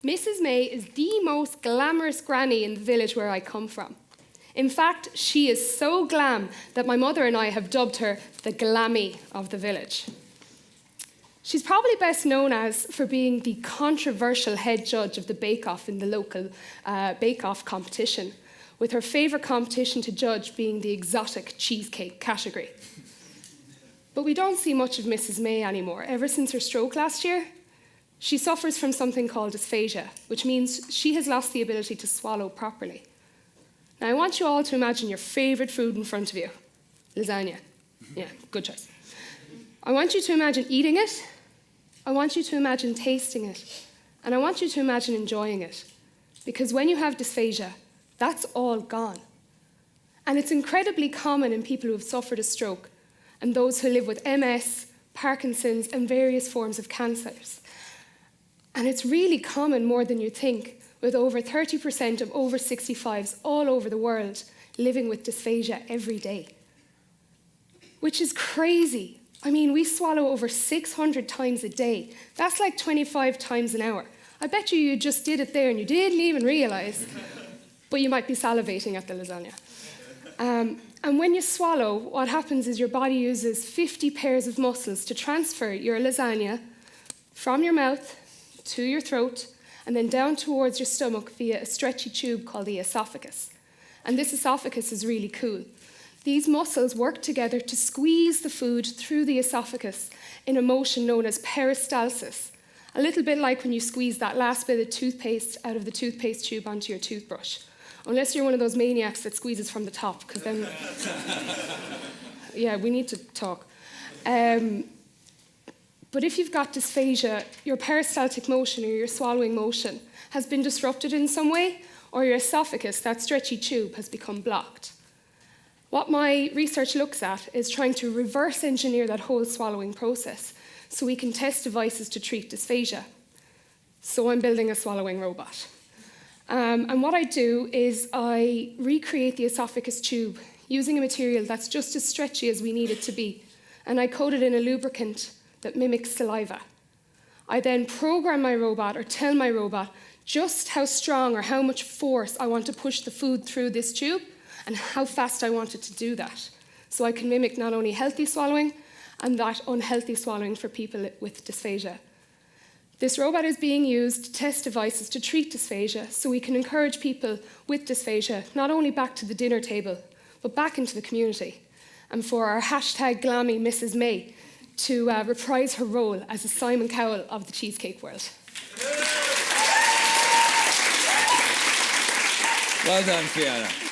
Mrs. May is the most glamorous granny in the village where I come from. In fact, she is so glam that my mother and I have dubbed her the Glammy of the village. She's probably best known as for being the controversial head judge of the bake-off in the local bake-off competition, with her favourite competition to judge being the exotic cheesecake category. But we don't see much of Mrs. May anymore. Ever since her stroke last year, she suffers from something called dysphagia, which means she has lost the ability to swallow properly. Now, I want you all to imagine your favourite food in front of you. Lasagna. Yeah, good choice. I want you to imagine eating it. I want you to imagine tasting it. And I want you to imagine enjoying it. Because when you have dysphagia, that's all gone. And it's incredibly common in people who have suffered a stroke and those who live with MS, Parkinson's, and various forms of cancers. And it's really common more than you think, with over 30% of over 65s all over the world living with dysphagia every day. Which is crazy. I mean, we swallow over 600 times a day. That's like 25 times an hour. I bet you just did it there and you didn't even realise. But you might be salivating at the lasagna. And when you swallow, what happens is your body uses 50 pairs of muscles to transfer your lasagna from your mouth to your throat and then down towards your stomach via a stretchy tube called the esophagus. And this esophagus is really cool. These muscles work together to squeeze the food through the esophagus in a motion known as peristalsis, a little bit like when you squeeze that last bit of toothpaste out of the toothpaste tube onto your toothbrush. Unless you're one of those maniacs that squeezes from the top, because then... yeah, we need to talk. But if you've got dysphagia, your peristaltic motion or your swallowing motion has been disrupted in some way, or your esophagus, that stretchy tube, has become blocked. What my research looks at is trying to reverse engineer that whole swallowing process so we can test devices to treat dysphagia. So I'm building a swallowing robot. And what I do is I recreate the esophagus tube using a material that's just as stretchy as we need it to be, and I coat it in a lubricant that mimics saliva. I then program my robot or tell my robot just how strong or how much force I want to push the food through this tube and how fast I want it to do that. So I can mimic not only healthy swallowing and that unhealthy swallowing for people with dysphagia. This robot is being used to test devices to treat dysphagia so we can encourage people with dysphagia not only back to the dinner table, but back into the community. And for our hashtag Glammy Mrs. May to reprise her role as a Simon Cowell of the cheesecake world. Well done, Fiona.